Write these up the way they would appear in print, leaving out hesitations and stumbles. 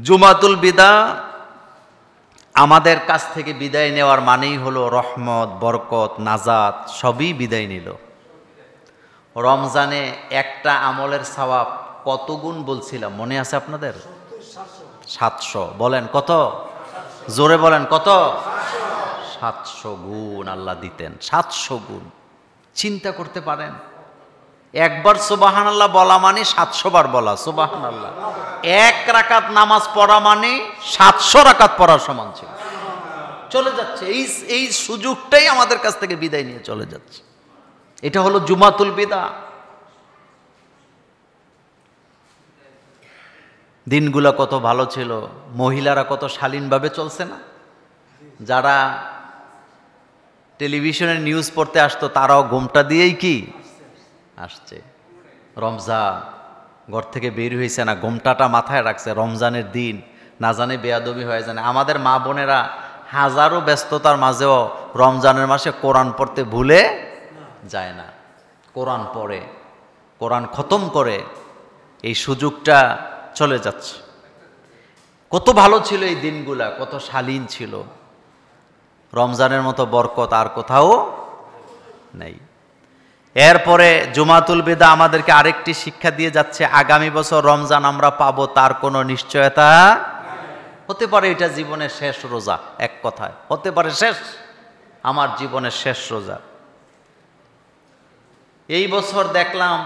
জুমাতুল বিদা আমাদের কাছ থেকে বিদায় নেওয়ার মানেই হলো রহমত, বরকত, নাজাত সবই বিদায় নিল। রমজানে একটা আমলের সওয়াব কত গুণ বলছিলাম, মনে আছে আপনাদের? 700। বলেন কত? জোরে বলেন কত? 700 গুণ আল্লাহ দিতেন। 700 গুণ। চিন্তা করতে পারেন, একবার সুবহানাল্লাহ বলা মানে 700 বার বলা। সুবহানাল্লাহ। এক রাকাত নামাজ পড়া মানে 700 রাকাত পড়ার সমান ছিল। চলে যাচ্ছে, এই সুযোগটাই আমাদের কাছ থেকে বিদায় নিয়ে চলে যাচ্ছে। এটা হলো জুমাতুল বিদা। দিনগুলো কত ভালো ছিল, মহিলারা কত শালীনভাবে চলছে না? যারা টেলিভিশনের নিউজ পড়তে আসতো তারাও ঘোমটা দিয়েই কি আসছে। রমজান, ঘর থেকে বের হয়েছে না, ঘোমটাটা মাথায় রাখছে। রমজানের দিন না জানে বেয়াদবি হয়ে জানে। আমাদের মা বোনেরা হাজারো ব্যস্ততার মাঝেও রমজানের মাসে কোরআন পড়তে ভুলে যায় না। কোরআন পড়ে, কোরআন খতম করে। এই সুযোগটা চলে যাচ্ছে। কত ভালো ছিল এই দিনগুলা, কত শালীন ছিল। রমজানের মতো বরকত আর কোথাও নেই। এরপরে জুমাতুল বিদা আমাদেরকে আরেকটি শিক্ষা দিয়ে যাচ্ছে, আগামী বছর রমজান আমরা পাবো তার কোনো নিশ্চয়তা হতে পারে এটা জীবনের শেষ রোজা। এক কথায় হতে পারে শেষ, আমার জীবনের শেষ রোজা। এই বছর দেখলাম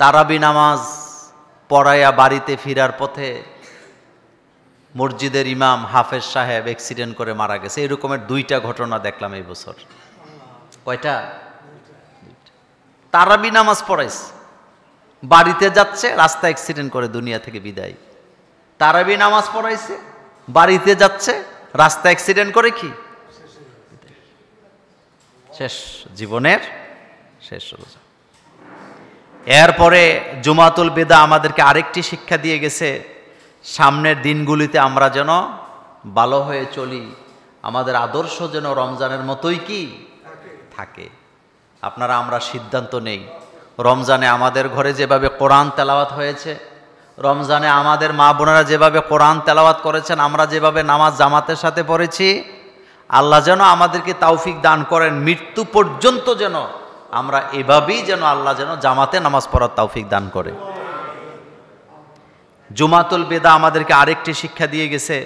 তারাবি নামাজ পড়াইয়া বাড়িতে ফেরার পথে মসজিদের ইমাম হাফেজ সাহেব অ্যাক্সিডেন্ট করে মারা গেছে। এরকমের 2টা ঘটনা দেখলাম এই বছর। কয়টা? তারাবি নামাজ পড়াইছে, বাড়িতে যাচ্ছে, রাস্তা অ্যাক্সিডেন্ট করে দুনিয়া থেকে বিদায়। তারাবি নামাজ পড়াইছে, বাড়িতে যাচ্ছে, রাস্তা অ্যাক্সিডেন্ট করে কি শেষ, জীবনের শেষ রোজা। এরপরে জুমাতুল বিদা আমাদেরকে আরেকটি শিক্ষা দিয়ে গেছে, সামনের দিনগুলিতে আমরা যেন ভালো হয়ে চলি, আমাদের আদর্শ যেন রমজানের মতোই কি থাকে। আপনারা আমরা সিদ্ধান্ত নেই, রমজানে আমাদের ঘরে যেভাবে কোরআন তেলাওয়াত হয়েছে, রমজানে আমাদের মা বোনেরা যেভাবে কোরআন তেলাওয়াত করেছেন, আমরা যেভাবে নামাজ জামাতের সাথে পড়েছি, আল্লাহ যেন আমাদেরকে তৌফিক দান করেন মৃত্যু পর্যন্ত যেন আমরা এভাবেই যেন আল্লাহ যেন জামাতে নামাজ পড়ার তৌফিক দান করে। জুমাতুল বিদা আমাদেরকে আরেকটি শিক্ষা দিয়ে গেছে।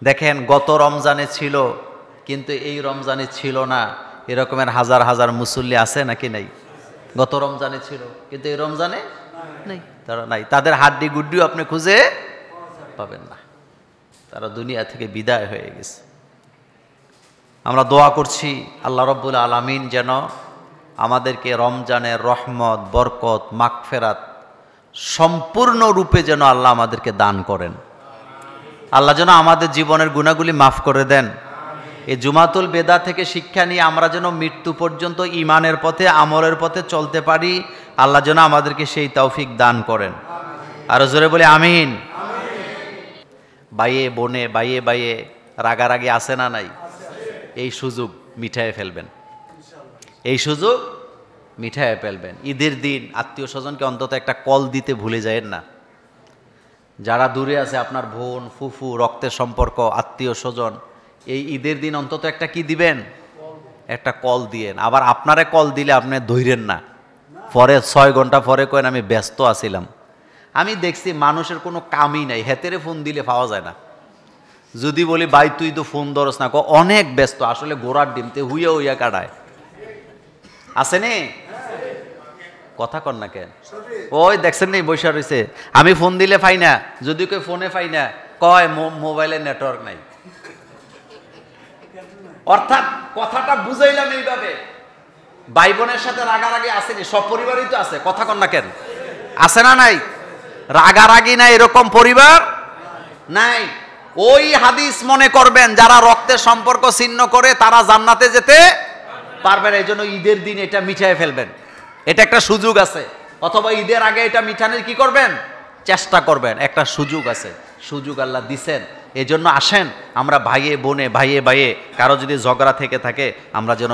দেখেন, গত রমজানে ছিল কিন্তু এই রমজানে ছিল না, এরকমের হাজার হাজার মুসল্লি আছে নাকি নাই? গত রমজানে ছিল কিন্তু এই রমজানে নেই, তারা নাই। তাদের হাড্ডি গুড্ডিও আপনি খুঁজে পাবেন না, তারা দুনিয়া থেকে বিদায় হয়ে গেছে। আমরা দোয়া করছি আল্লাহ রব্বুল আলামিন যেন আমাদেরকে রমজানের রহমত, বরকত, মাগফিরাত সম্পূর্ণ রূপে যেন আল্লাহ আমাদেরকে দান করেন। আল্লাহ যেন আমাদের জীবনের গুনাহগুলি মাফ করে দেন। এই জুমাতুল বিদা থেকে শিক্ষা নিয়ে আমরা যেন মৃত্যু পর্যন্ত ঈমানের পথে, আমলের পথে চলতে পারি। আল্লাহ যেন আমাদেরকে সেই তৌফিক দান করেন। আর জোরে বলে আমিন। বাইয়ে বনে, বাইয়ে বাইয়ে রাগারাগি আছে না নাই? এই সুযোগ মিটায়ে ফেলবেন, এই সুযোগ মিঠায় ফেলবেন। ঈদের দিন আত্মীয় স্বজনকে অন্তত একটা কল দিতে ভুলে যায়েন না। যারা দূরে আছে, আপনার বোন, ফুফু, রক্তের সম্পর্ক, আত্মীয় স্বজন, এই ঈদের দিন অন্তত একটা কি দিবেন? একটা কল দিয়েন। আবার আপনারে কল দিলে আপনি ধৈরেন না, পরে 6 ঘন্টা পরে কয়েন আমি ব্যস্ত আছিলাম। আমি দেখছি মানুষের কোনো কামই নাই, হেতেরে ফোন দিলে পাওয়া যায় না। যদি বলি ভাই তুই তো ফোন ধরস না, অনেক ব্যস্ত, আসলে গোড়ার ডিমতে হুইয়া হুইয়া কাটায়। আসেনি কথা কর না কেন? ওই দেখছেন নি বৈশা রয়েছে, আমি ফোন দিলে পাই না, যদি কেউ ফোনে পাই না কয় মোবাইলে নেটওয়ার্ক নাই। অর্থাৎ কথাটা বুঝাইলাম এইভাবে, ভাই বোনের সাথে রাগারাগি আসেনি, সব পরিবারই তো আছে। কথা কর না কেন? আছে না নাই? রাগারাগি নাই এরকম পরিবার নাই। ওই হাদিস মনে করবেন, যারা রক্তের সম্পর্ক ছিন্ন করে তারা জান্নাতে যেতে পারবেন। এই জন্য ঈদের দিন এটা মিটায়ে ফেলবেন, এটা একটা সুযোগ আছে। অথবা ঈদের আগে এটা মিটানোর কি করবেন? চেষ্টা করবেন। একটা সুযোগ আছে, সুযোগ আল্লাহ দিছেন, এজন্য আসেন আমরা ভাইয়ে বোনে ভাইয়ে ভাইয়ে কারো যদি ঝগড়া থেকে থাকে আমরা যেন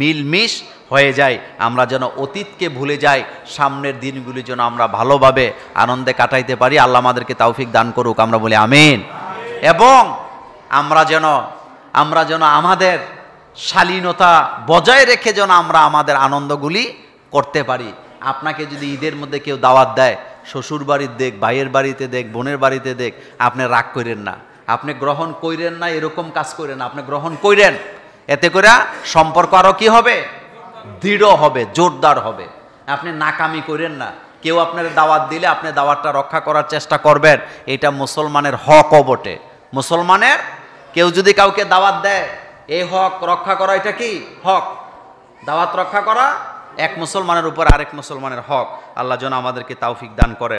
মিলমিশ হয়ে যাই, আমরা যেন অতীতকে ভুলে যাই, সামনের দিনগুলি যেন আমরা ভালোভাবে আনন্দে কাটাইতে পারি। আল্লাহ আমাদেরকে তৌফিক দান করুক, আমরা বলি আমিন। এবং আমরা যেন আমাদের শালীনতা বজায় রেখে যেন আমরা আমাদের আনন্দগুলি করতে পারি। আপনাকে যদি ঈদের মধ্যে কেউ দাওয়াত দেয়, শ্বশুর বাড়ির দেখ, ভাইয়ের বাড়িতে দেখ, বোনের বাড়িতে দেখ, আপনি রাগ করেন না, আপনি গ্রহণ কইরেন না, এরকম কাজ করেন না, আপনি গ্রহণ কইরেন। এতে করে সম্পর্ক আরও কি হবে? দৃঢ় হবে, জোরদার হবে। আপনি নাকামি করেন না। কেউ আপনার দাওয়াত দিলে আপনি দাওয়াতটা রক্ষা করার চেষ্টা করবেন, এটা মুসলমানের হকও বটে। মুসলমানের কেউ যদি কাউকে দাওয়াত দেয়, এই হক রক্ষা করা এটা কি হক? দাওয়াত রক্ষা করা এক মুসলমানের উপর আরেক মুসলমানের হক। আল্লাহ যেন আমাদেরকে তৌফিক দান করে।